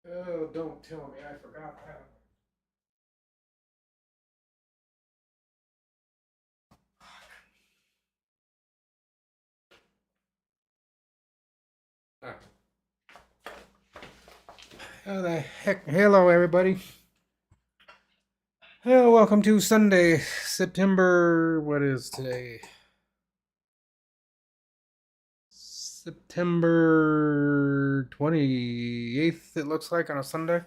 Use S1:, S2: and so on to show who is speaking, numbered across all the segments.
S1: Oh, don't tell me. I forgot that. Ah. How the heck? Hello, everybody. Welcome to Sunday, September. What is today? September 28th, it looks like, on a Sunday.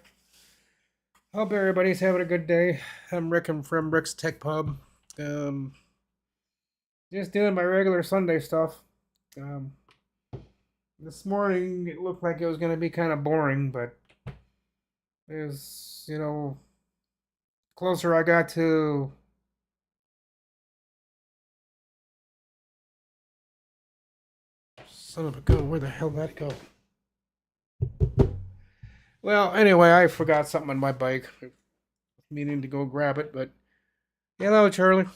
S1: Hope everybody's having a good day. I'm Rick. I'm from Rick's Tech Pub. Um, just doing my regular Sunday stuff. Um, this morning it looked like it was going to be kind of boring, but as closer I got to son of a gun, where the hell did that go? Well, anyway, I forgot something on my bike. I was meaning to go grab it, but hello, Charlie.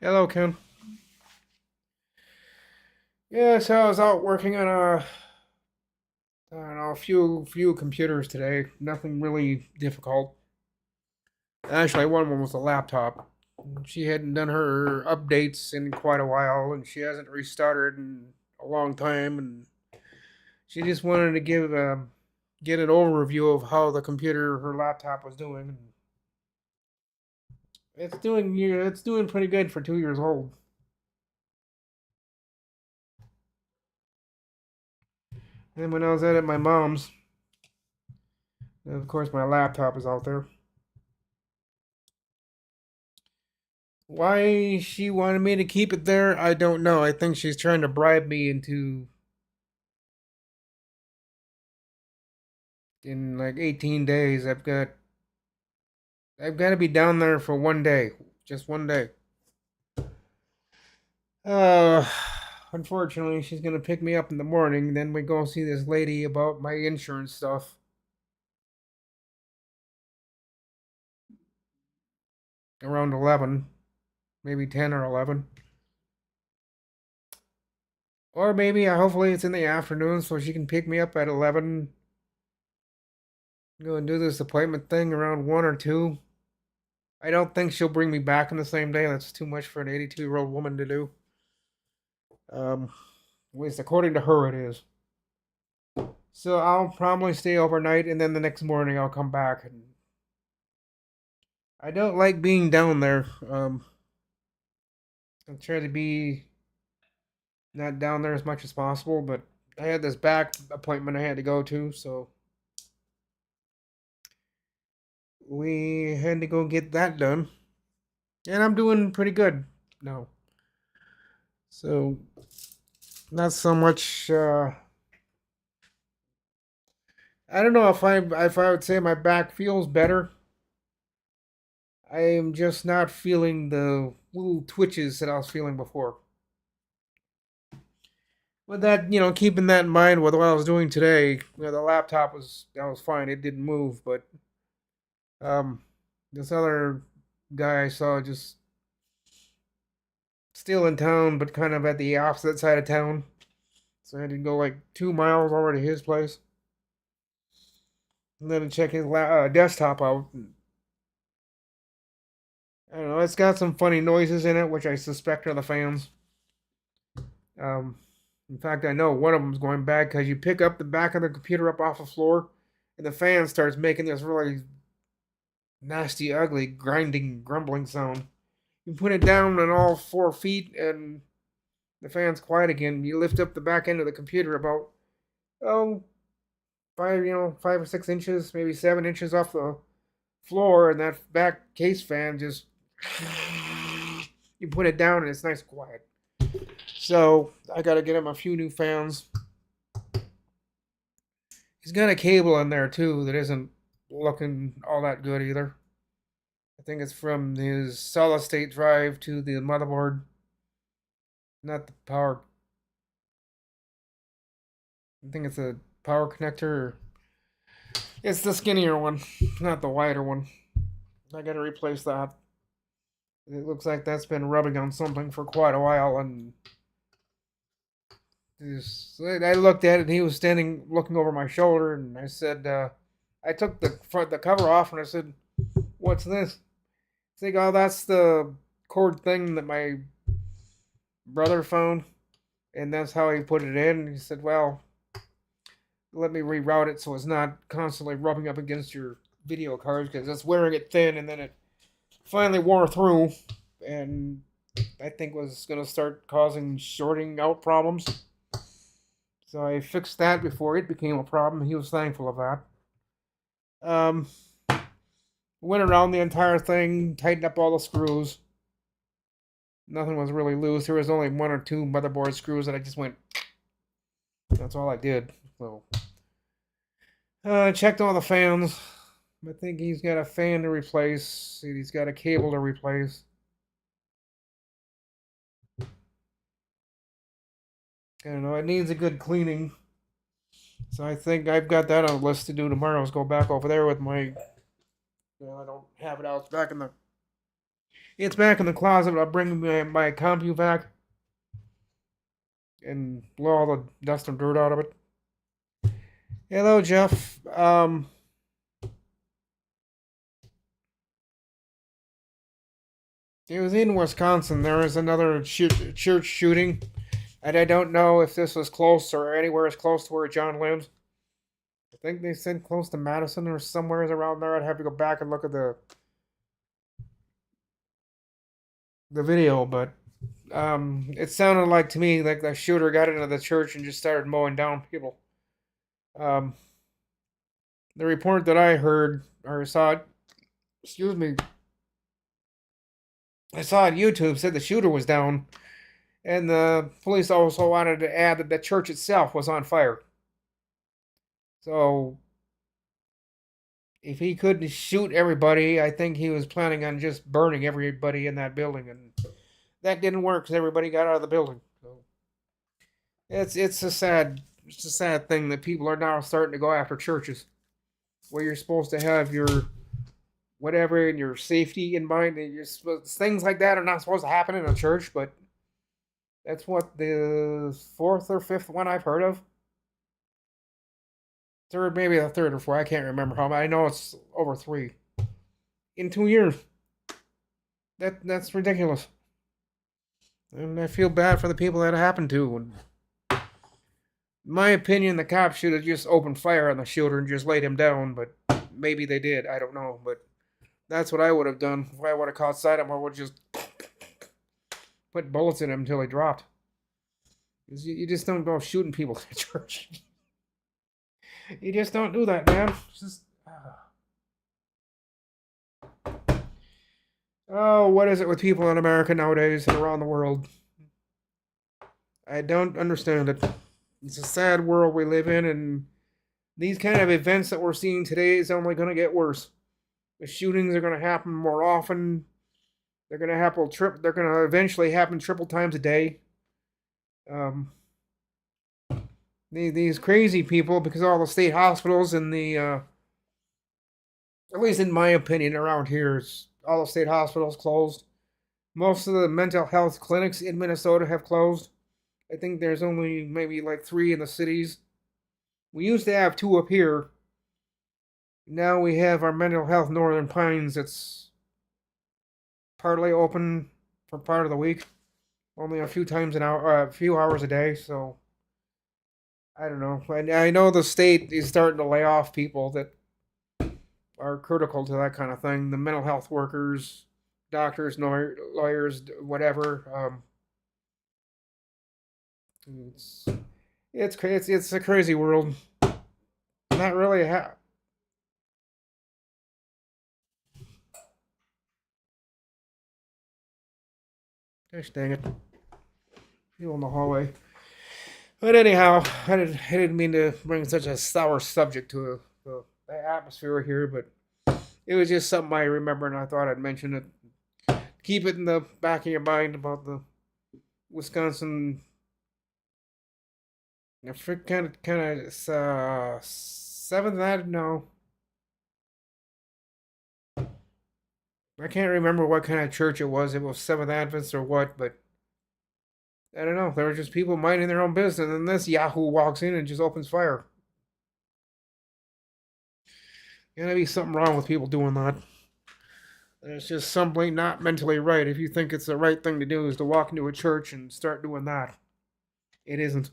S1: Hello, Ken. Yeah, so I was out working on I don't know, a few computers today. Nothing really difficult. Actually, one of them was a laptop. She hadn't done her updates in quite a while, and she hasn't restarted in a long time, and she just wanted to get an overview of how the computer, her laptop, was doing. It's doing pretty good for 2 years old. And when I was at my mom's, of course my laptop is out there. Why she wanted me to keep it there, I don't know. I think she's trying to bribe me into in like 18 days. I've got to be down there for one day, just one day. Uh, Unfortunately, she's gonna pick me up in the morning. Then we go see this lady about my insurance stuff around 11, maybe 10 or 11. Or maybe, hopefully, it's in the afternoon so she can pick me up at 11. Go and do this appointment thing around 1 or 2. I don't think she'll bring me back in the same day. That's too much for an 82-year-old woman to do. At least according to her, it is. So I'll probably stay overnight, and then the next morning I'll come back. And I don't like being down there. I try to be not down there as much as possible, but I had this back appointment I had to go to, so we had to go get that done. And I'm doing pretty good now. So not so much. I don't know if I would say my back feels better. I am just not feeling the little twitches that I was feeling before. With that, keeping that in mind with what I was doing today, the laptop was fine. It didn't move, but um, this other guy I saw just still in town, but kind of at the opposite side of town. So I had to go like 2 miles over to his place, and then check his desktop out. I don't know. It's got some funny noises in it, which I suspect are the fans. Um, in fact, I know one of them's going bad because you pick up the back of the computer up off the floor, and the fan starts making this really nasty, ugly, grinding, grumbling sound. You put it down on all 4 feet, and the fan's quiet again. You lift up the back end of the computer about oh 5 or 6 inches, maybe 7 inches off the floor, and that back case fan just you put it down and it's nice and quiet. So I gotta get him a few new fans. He's got a cable in there too that isn't looking all that good either. I think it's from his solid state drive to the motherboard, not the power. I think it's a power connector. It's the skinnier one, not the wider one. I gotta replace that. It looks like that's been rubbing on something for quite a while, and I looked at it, and he was standing looking over my shoulder, and I said, I took the cover off, and I said, "What's this?" He's like, "Oh, that's the cord thing that my brother found, and that's how he put it in." And he said, "Well, let me reroute it so it's not constantly rubbing up against your video cards because it's wearing it thin, and then it finally wore through, and I think was going to start causing shorting out problems. So I fixed that before it became a problem. He was thankful of that. Um, went around the entire thing, tightened up all the screws. Nothing was really loose. There was only one or two motherboard screws that I just went. That's all I did. So checked all the fans. I think he's got a fan to replace. He's got a cable to replace. I don't know. It needs a good cleaning. So I think I've got that on the list to do tomorrow. Is go back over there with my. I don't have it out. It's back in the. It's back in the closet. But I'll bring my compu back and blow all the dust and dirt out of it. Hello, Jeff. It was in Wisconsin. There was another church shooting, and I don't know if this was close or anywhere as close to where John lives. I think they said close to Madison or somewhere around there. I'd have to go back and look at the video, but it sounded like to me like the shooter got into the church and just started mowing down people. Um, the report that I heard or saw, excuse me, I saw on YouTube said the shooter was down, and the police also wanted to add that the church itself was on fire. So if he couldn't shoot everybody, I think he was planning on just burning everybody in that building, and that didn't work because everybody got out of the building. So it's a sad thing that people are now starting to go after churches where you're supposed to have your whatever and your safety in mind, and things like that are not supposed to happen in a church, but that's what the fourth or fifth one I've heard of. Third, maybe the third or fourth. I can't remember how. I know it's over three in 2 years. That's ridiculous, and I feel bad for the people that it happened to. And in my opinion, the cops should have just opened fire on the shooter and just laid him down. But maybe they did. I don't know. But that's what I would have done if I would have caught sight of him. I would just put bullets in him until he dropped. You just don't go shooting people at church. You just don't do that, man. It's just. Oh, what is it with people in America nowadays and around the world? I don't understand it. It's a sad world we live in, and these kind of events that we're seeing today is only going to get worse. The shootings are going to happen more often. They're going to happen They're going to eventually happen triple times a day. Um, these crazy people, because all the state hospitals and at least in my opinion, around here, all the state hospitals closed. Most of the mental health clinics in Minnesota have closed. I think there's only maybe like three in the cities. We used to have two up here. Now we have our mental health Northern Pines that's partly open for part of the week, only a few times an hour, a few hours a day. So I don't know. I know the state is starting to lay off people that are critical to that kind of thing. The mental health workers, doctors, lawyers, whatever. It's it's a crazy world. Not really. Gosh dang it! People in the hallway. But anyhow, I didn't mean to bring such a sour subject to the atmosphere here, but it was just something I remember, and I thought I'd mention it. Keep it in the back of your mind about the Wisconsin. Seventh. I don't know. I can't remember what kind of church it was. It was Seventh Adventist or what, but I don't know. There were just people minding their own business, and this Yahoo walks in and just opens fire. Gotta be something wrong with people doing that. It's just simply not mentally right. If you think it's the right thing to do is to walk into a church and start doing that, it isn't.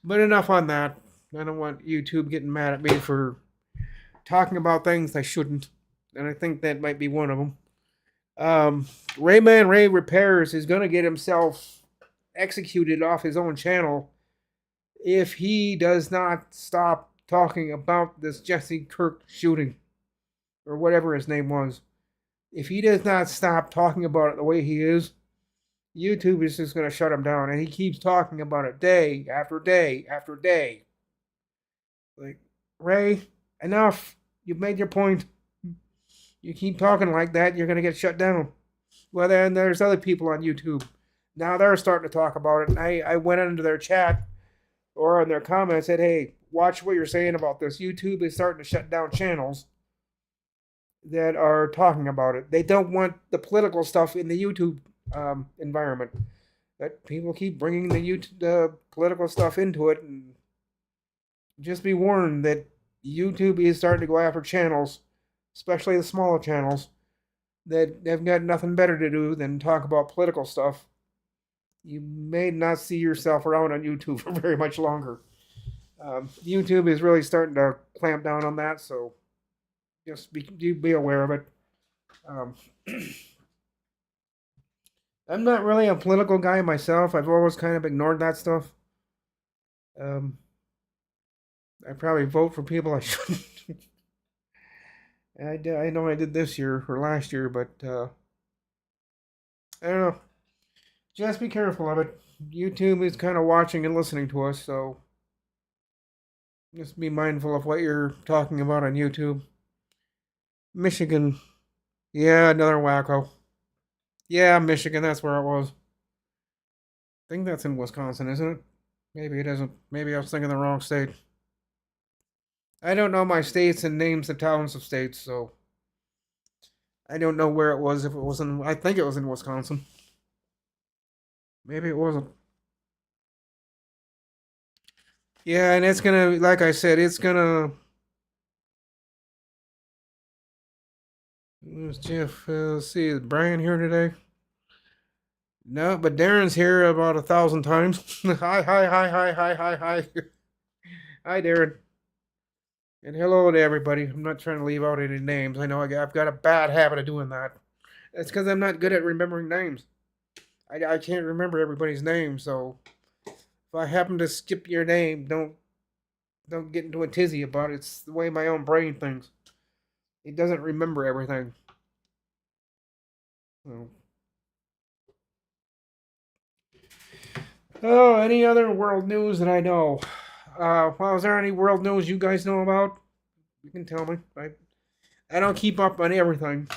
S1: But enough on that. I don't want YouTube getting mad at me for talking about things I shouldn't, and I think that might be one of them. Rayman Ray Repairs is going to get himself executed off his own channel if he does not stop talking about this Jesse Kirk shooting, or whatever his name was. If he does not stop talking about it the way he is, YouTube is just going to shut him down. And he keeps talking about it day after day after day. Like, Ray, enough. You've made your point. You keep talking like that, you're going to get shut down. Well, then there's other people on YouTube. Now they're starting to talk about it. And I went into their chat or in their comments and said, hey, watch what you're saying about this. YouTube is starting to shut down channels that are talking about it. They don't want the political stuff in the YouTube environment. That people keep bringing the political stuff into it, and just be warned that YouTube is starting to go after channels, especially the smaller channels, that have got nothing better to do than talk about political stuff. You may not see yourself around on YouTube for very much longer. YouTube is really starting to clamp down on that, so just be aware of it. I'm not really a political guy myself. I've always kind of ignored that stuff. I probably vote for people I shouldn't. I know I did this year or last year, but I don't know. Just be careful of it. YouTube is kind of watching and listening to us, so just be mindful of what you're talking about on YouTube. Michigan. Yeah, another wacko. Yeah, Michigan, that's where it was. I think that's in Wisconsin, isn't it? Maybe it isn't. Maybe I was thinking the wrong state. I don't know my states and names of towns of states, so I don't know where it was. If it was in, I think it was in Wisconsin. Maybe it wasn't. Yeah, and it's gonna, like I said, it's gonna. Where's Jeff? Let's see, is Brian here today? No, but Darren's here about 1,000 times. Hi, hi, hi, hi, hi, hi, hi. Hi, Darren. And hello to everybody. I'm not trying to leave out any names. I know I've got a bad habit of doing that. It's because I'm not good at remembering names. I can't remember everybody's name, so if I happen to skip your name, don't get into a tizzy about it. It's the way my own brain thinks. It doesn't remember everything. So. Oh, any other world news that I know? Well, is there any world news you guys know about? You can tell me. I don't keep up on everything.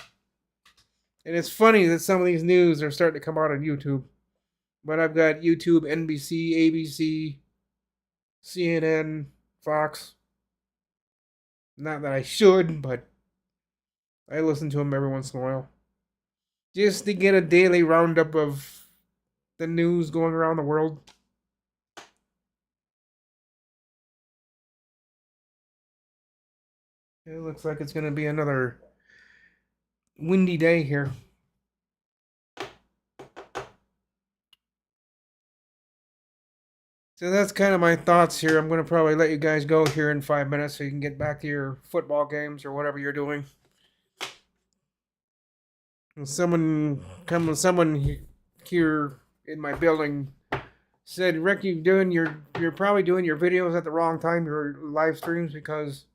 S1: And it's funny that some of these news are starting to come out on YouTube. But I've got YouTube, NBC, ABC, CNN, Fox. Not that I should, but I listen to them every once in a while. Just to get a daily roundup of the news going around the world. It looks like it's going to be another windy day here. So that's kind of my thoughts here. I'm going to probably let you guys go here in 5 minutes so you can get back to your football games or whatever you're doing. And someone here in my building said, Rick, you're probably doing your videos at the wrong time, your live streams, because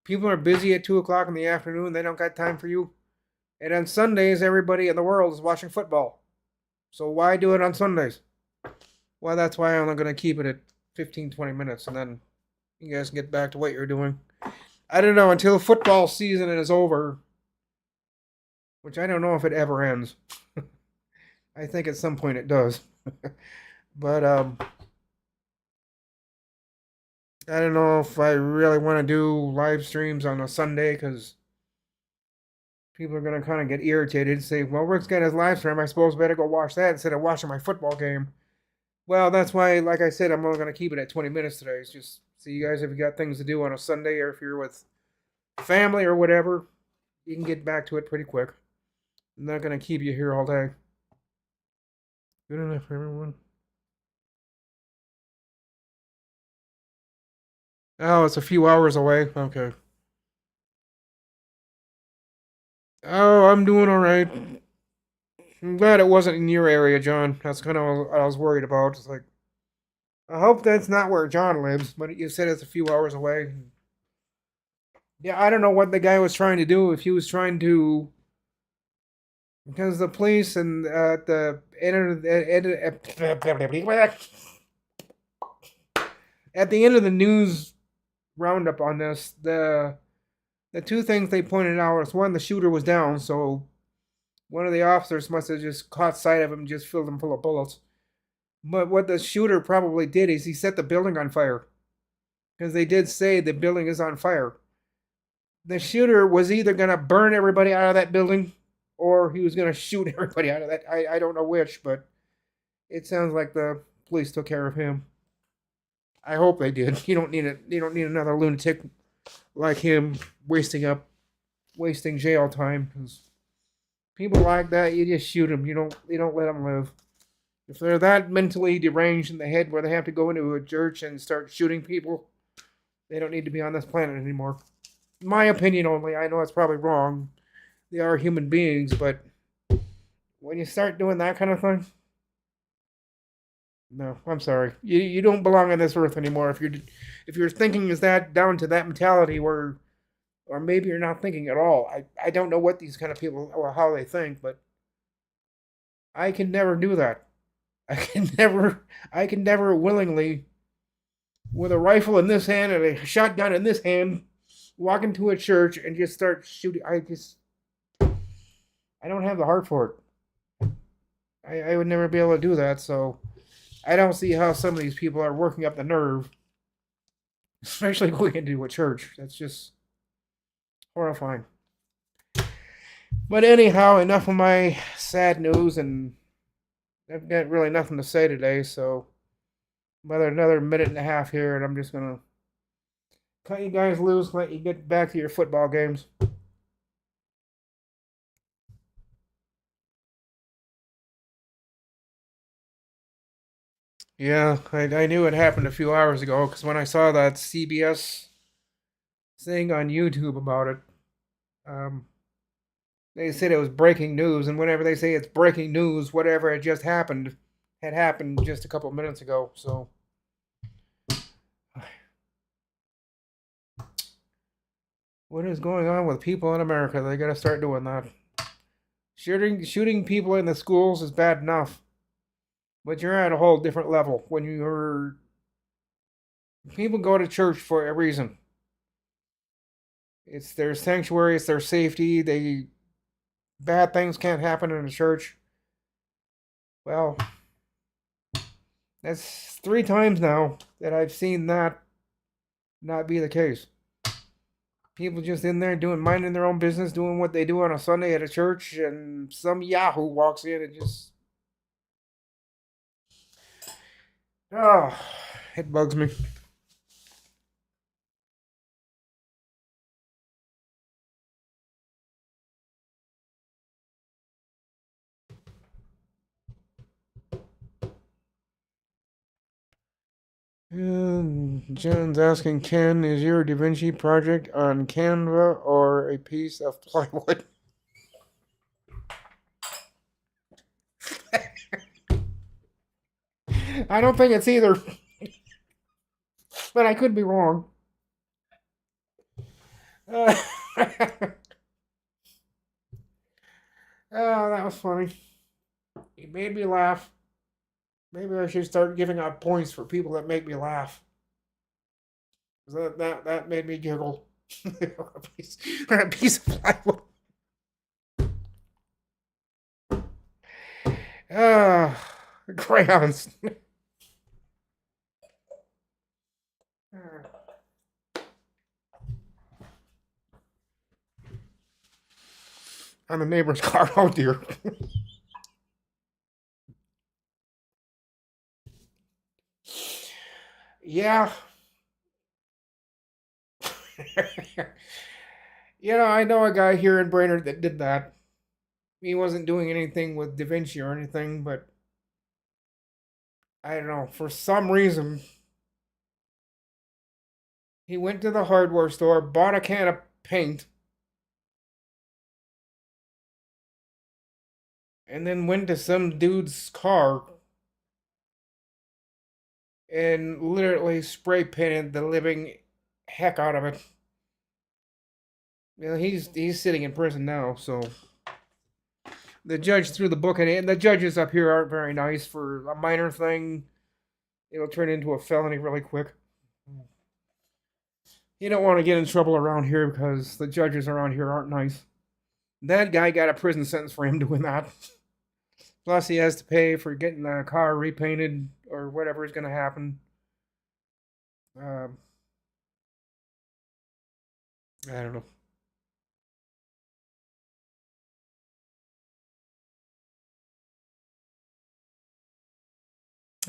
S1: people are busy at 2 o'clock in the afternoon. They don't got time for you. And on Sundays, everybody in the world is watching football. So why do it on Sundays? Well, that's why I'm only going to keep it at 15, 20 minutes, and then you guys can get back to what you're doing. I don't know, until football season is over, which I don't know if it ever ends. I think at some point it does. But I don't know if I really want to do live streams on a Sunday, because People are gonna kind of get irritated and say, "Well, Rick's got his live stream. I suppose I better go watch that instead of watching my football game." Well, that's why, like I said, I'm only gonna keep it at 20 minutes today. It's just so you guys, if you got things to do on a Sunday, or if you're with family or whatever, you can get back to it pretty quick. I'm not gonna keep you here all day. Good enough for everyone. Oh, it's a few hours away. Okay. Oh, I'm doing all right. I'm glad it wasn't in your area, John. That's kind of what I was worried about. It's like, I hope that's not where John lives, but you said it's a few hours away. Yeah, I don't know what the guy was trying to do. If he was trying to, because the police and the at the end of the news roundup on this, the two things they pointed out was one, the shooter was down, so one of the officers must have just caught sight of him and just filled him full of bullets. But what the shooter probably did is he set the building on fire. Because they did say the building is on fire. The shooter was either going to burn everybody out of that building or he was going to shoot everybody out of that. I don't know which, but it sounds like the police took care of him. I hope they did. You don't need another lunatic like him wasting jail time. Cause people like that, you just shoot them. You don't let them live. If they're that mentally deranged in the head where they have to go into a church and start shooting people, they don't need to be on this planet anymore. My opinion only. I know it's probably wrong. They are human beings, but when you start doing that kind of thing, no, I'm sorry. You don't belong on this earth anymore. If your thinking is that down to that mentality where, or maybe you're not thinking at all. I don't know what these kind of people or how they think, but I can never do that. I can never willingly, with a rifle in this hand and a shotgun in this hand, walk into a church and just start shooting. I don't have the heart for it. I would never be able to do that. So I don't see how some of these people are working up the nerve, especially going into a church. That's just horrifying. But anyhow, enough of my sad news, and I've got really nothing to say today. So about another minute and a half here, and I'm just gonna cut you guys loose, let you get back to your football games. Yeah, I knew it happened a few hours ago because when I saw that CBS thing on YouTube about it, um, they said it was breaking news, and whenever they say it's breaking news, whatever had just happened had happened just a couple of minutes ago. So, what is going on with people in America? They got to start doing that. Shooting people in the schools is bad enough, but you're at a whole different level when you're people go to church for a reason. It's their sanctuary, it's their safety. They bad things can't happen in a church. Well, that's three times now that I've seen that not be the case. People just in there doing minding their own business, doing what they do on a Sunday at a church, and some Yahoo walks in and just oh, it bugs me. And John's asking Ken, is your Da Vinci project on Canva or a piece of plywood? I don't think it's either, but I could be wrong. Uh, oh, that was funny. It made me laugh. Maybe I should start giving out points for people that make me laugh. That made me giggle. A piece of plywood. Ah, crayons. on the neighbor's car. Oh dear. Yeah. I know a guy here in Brainerd that did that. He wasn't doing anything with Da Vinci or anything, but I don't know. For some reason, he went to the hardware store, bought a can of paint, and then went to some dude's car and literally spray painted the living heck out of it. He's sitting in prison now, so the judge threw the book in it, and the judges up here aren't very nice. For a minor thing, it'll turn into a felony really quick. You don't want to get in trouble around here because the judges around here aren't nice. That guy got a prison sentence for him doing that. Plus, he has to pay for getting the car repainted or whatever is going to happen. Um, I don't know.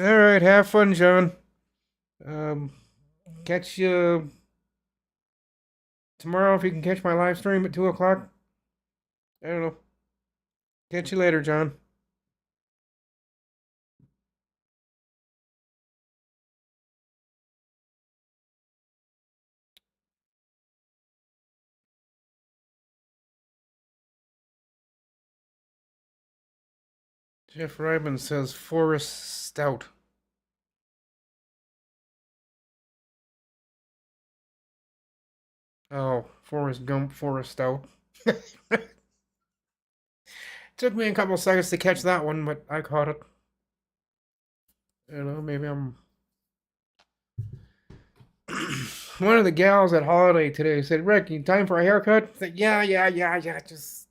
S1: All right, have fun, John. Um, Catch you tomorrow if you can catch my live stream at 2 o'clock. I don't know. Catch you later, John. Jeff Ryman says Forest Stout. Oh, Forrest Gump, Forest Stout. Took me a couple seconds to catch that one, but I caught it. I don't know, maybe I'm. One of the gals at Holiday today said, Rick, you time for a haircut? I said, yeah. Just.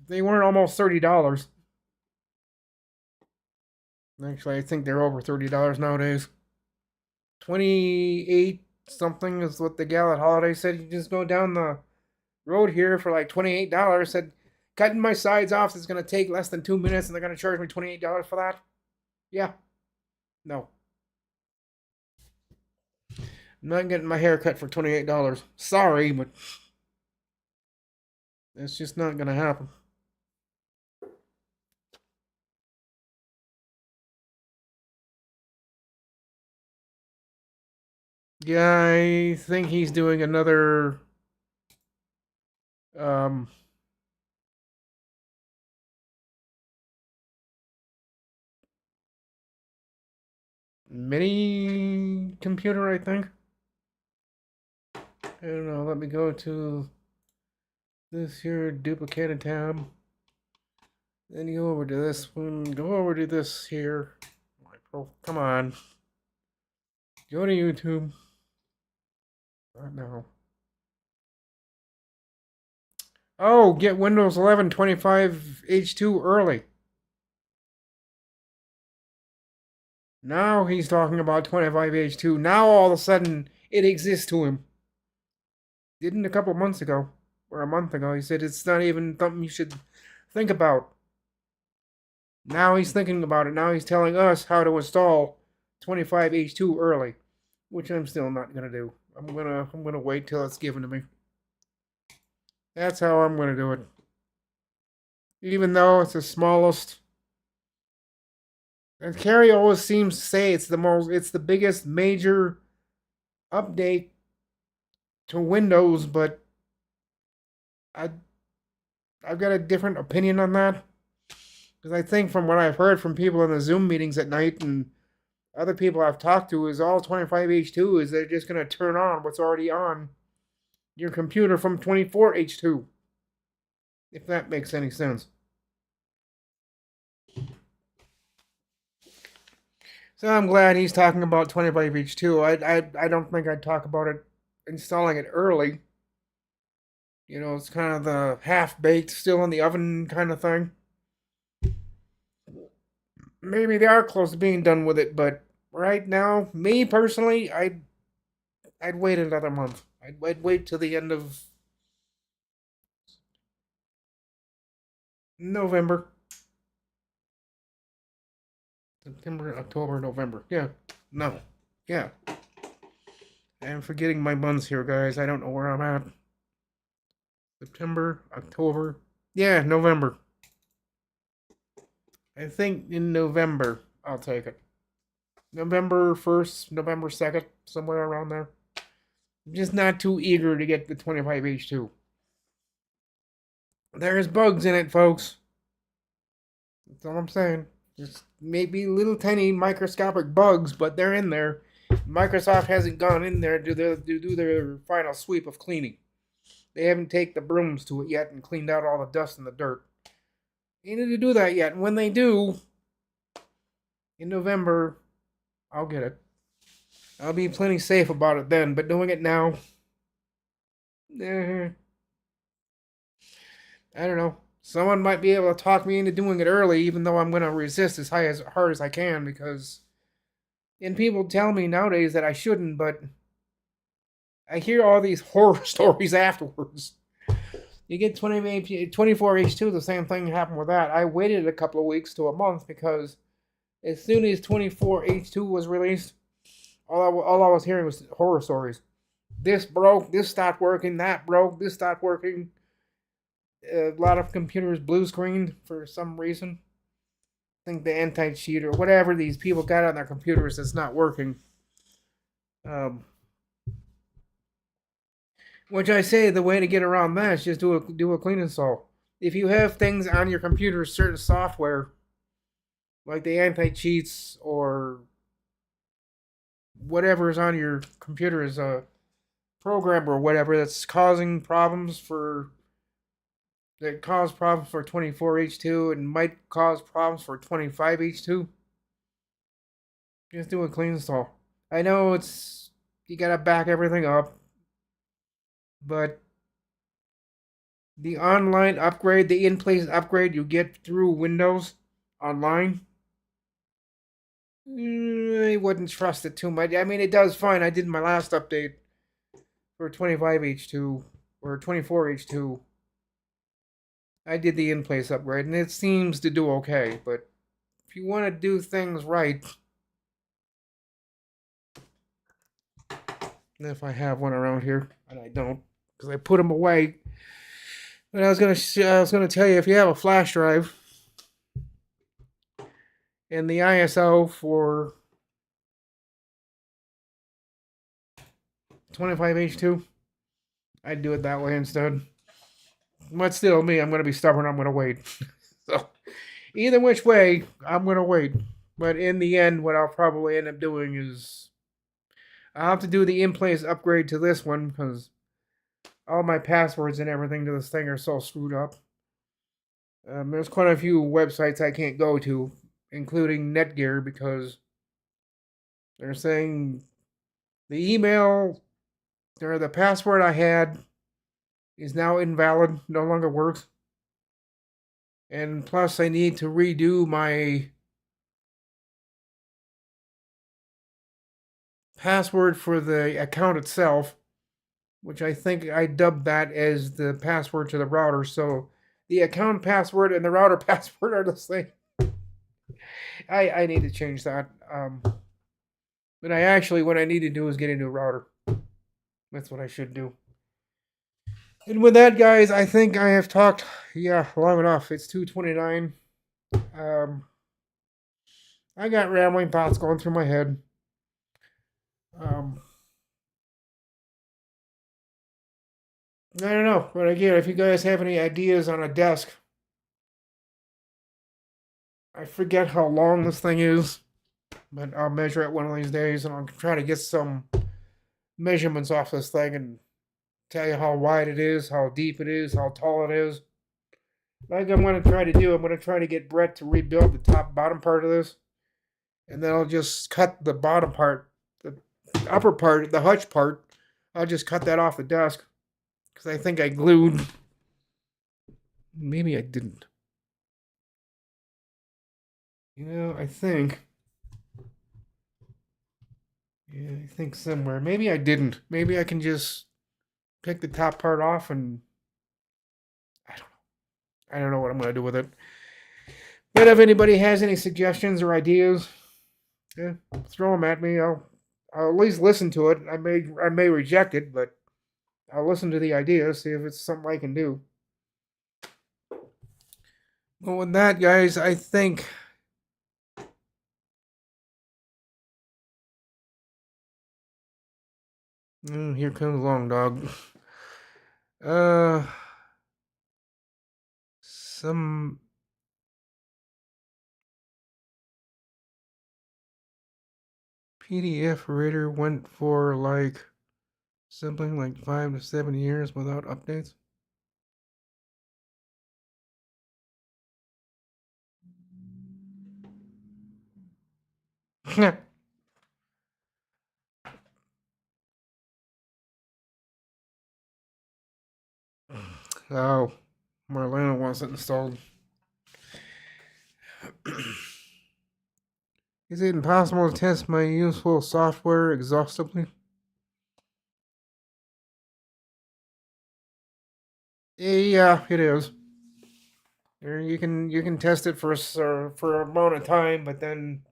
S1: They weren't almost $30. Actually, I think they're over $30 nowadays. 28 something is what the gal at Holiday said. You just go down the road here for like $28. Said, cutting my sides off is going to take less than 2 minutes and they're going to charge me $28 for that? Yeah. No. I'm not getting my hair cut for $28. Sorry, but it's just not going to happen. Yeah, I think he's doing another um mini computer, I think. I don't know, let me go to this here duplicated tab. Then go over to this one, go over to this here. Come on. Go to YouTube. Not now. Oh, get Windows 11 25H2 early. Now he's talking about 25H2. Now all of a sudden it exists to him. Didn't a couple months ago, or a month ago, he said it's not even something you should think about. Now he's thinking about it. Now he's telling us how to install 25H2 early, which I'm still not gonna do. I'm gonna wait till it's given to me. That's how I'm gonna do it. Even though it's the smallest. And Carrie always seems to say it's the biggest major update to Windows, but I I've got a different opinion on that. Because I think from what I've heard from people in the Zoom meetings at night and other people I've talked to is all 25H2 is they're just going to turn on what's already on your computer from 24H2. If that makes any sense. So I'm glad he's talking about 25H2. I don't think I'd talk about it installing it early. It's kind of the half baked, still in the oven kind of thing. Maybe they are close to being done with it, but right now, me personally, I'd wait another month. I'd wait till the end of November. September, October, November. Yeah. No. Yeah. I'm forgetting my months here, guys. I don't know where I'm at. September, October. Yeah, November. I think in November I'll take it. November 1st, November 2nd, somewhere around there. I'm just not too eager to get the 25H2. There's bugs in it, folks. That's all I'm saying. Just maybe little tiny microscopic bugs, but they're in there. Microsoft hasn't gone in there to do their final sweep of cleaning. They haven't taken the brooms to it yet and cleaned out all the dust and the dirt. They need to do that yet. And when they do, in November, I'll get it. I'll be plenty safe about it then, but doing it now, eh, I don't know. Someone might be able to talk me into doing it early, even though I'm going to resist as hard as I can because. And people tell me nowadays that I shouldn't, but I hear all these horror stories afterwards. You get 24H2, the same thing happened with that. I waited a couple of weeks to a month because as soon as 24H2 was released, all I was hearing was horror stories. This broke, this stopped working, that broke, this stopped working. A lot of computers blue screened for some reason. I think the anti-cheat or whatever these people got on their computers that's not working. Which I say the way to get around that is just do a clean install. If you have things on your computer, certain software, like the anti-cheats or whatever is on your computer is a program or whatever that's causing problems for that cause problems for 24H2 and might cause problems for 25H2, just do a clean install. I know it's you gotta back everything up, but the online upgrade, the in-place upgrade you get through Windows online, I wouldn't trust it too much. I mean, it does fine. I did my last update for 25H2 or 24H2. I did the in-place upgrade, and it seems to do okay. But if you want to do things right, if I have one around here, and I don't, because I put them away. But I was gonna tell you if you have a flash drive and the ISO for 25H2, I'd do it that way instead. But still, me, I'm gonna be stubborn. I'm gonna wait. So either which way, I'm gonna wait. But in the end, what I'll probably end up doing is I'll have to do the in-place upgrade to this one because all my passwords and everything to this thing are so screwed up. There's quite a few websites I can't go to, including Netgear, because they're saying the email or the password I had is now invalid, no longer works. And plus, I need to redo my password for the account itself, which I think I dubbed that as the password to the router. So the account password and the router password are the same. I need to change that. But what I need to do is get a new router. That's what I should do. And with that, guys, I think I have talked, long enough. It's 2:29. I got rambling thoughts going through my head. Um, I don't know, but again, if you guys have any ideas on a desk, I forget how long this thing is, but I'll measure it one of these days, and I'll try to get some measurements off this thing and tell you how wide it is, how deep it is, how tall it is. Like I'm going to try to do, I'm going to try to get Brett to rebuild the bottom part of this, and then I'll just cut the bottom part, the upper part, the hutch part. I'll just cut that off the desk because I think I glued. Maybe I didn't. I think. Yeah, I think somewhere. Maybe I didn't. Maybe I can just pick the top part off and I don't know. I don't know what I'm going to do with it. But if anybody has any suggestions or ideas, yeah, throw them at me. I'll at least listen to it. I may reject it, but I'll listen to the idea, see if it's something I can do. Well, with that, guys, I think here comes Long Dog. Some PDF reader went for like something like 5 to 7 years without updates. Oh, Marlena wants it installed. Is it impossible to test my useful software exhaustively? Yeah, it is. You can test it for a amount of time, but then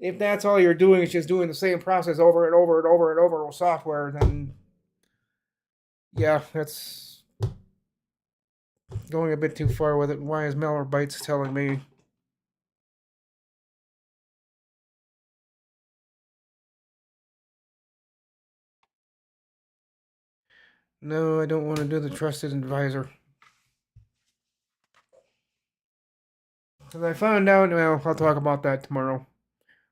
S1: if that's all you're doing is just doing the same process over and over and over and over with software, then yeah, that's going a bit too far with it. Why is Malwarebytes telling me? No, I don't want to do the trusted advisor. Because I found out, well, I'll talk about that tomorrow.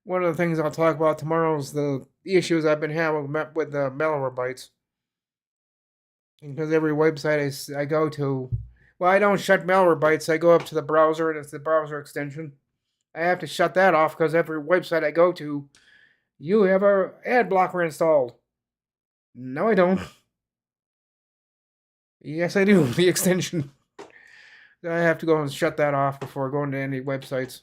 S1: One of the things I'll talk about tomorrow is the issues I've been having with the Malwarebytes. Because every website I go to, well, I don't shut Malwarebytes. I go up to the browser and it's the browser extension. I have to shut that off because every website I go to, you have a ad blocker installed. No, I don't. Yes, I do. The extension. I have to go and shut that off before going to any websites.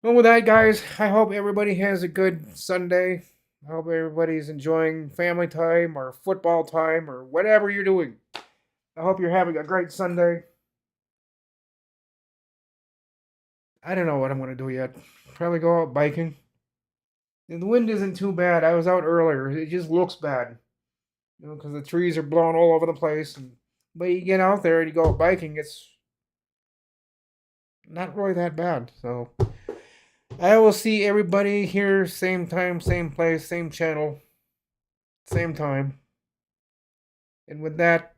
S1: Well, with that, guys, I hope everybody has a good Sunday. I hope everybody's enjoying family time or football time or whatever you're doing. I hope you're having a great Sunday. I don't know what I'm going to do yet. Probably go out biking. And the wind isn't too bad. I was out earlier. It just looks bad. Because the trees are blowing all over the place. But you get out there and you go biking, it's not really that bad. So I will see everybody here, same time, same place, same channel, same time. And with that,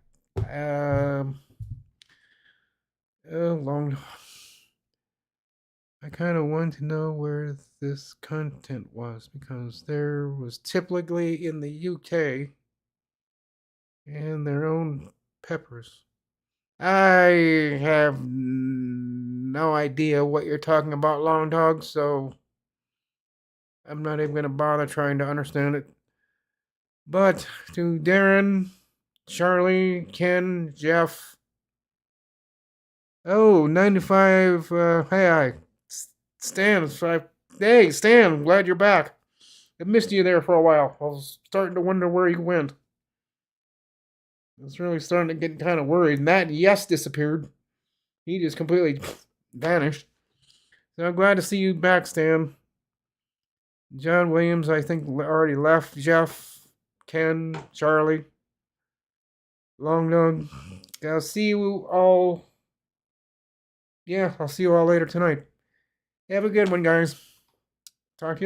S1: long. I kind of want to know where this content was because there was typically in the UK and their own peppers. I have no idea what you're talking about, Long Dog, so I'm not even going to bother trying to understand it. But to Darren, Charlie, Ken, Jeff, 95, hey, Stan, hey, Stan, glad you're back. I missed you there for a while. I was starting to wonder where you went. I was really starting to get kind of worried. And that yes disappeared. He just completely vanished. So I'm glad to see you back, Stan. John Williams, I think, already left. Jeff, Ken, Charlie, Long Dog. I'll see you all. Yeah, I'll see you all later tonight. Have a good one, guys. Talk to you later.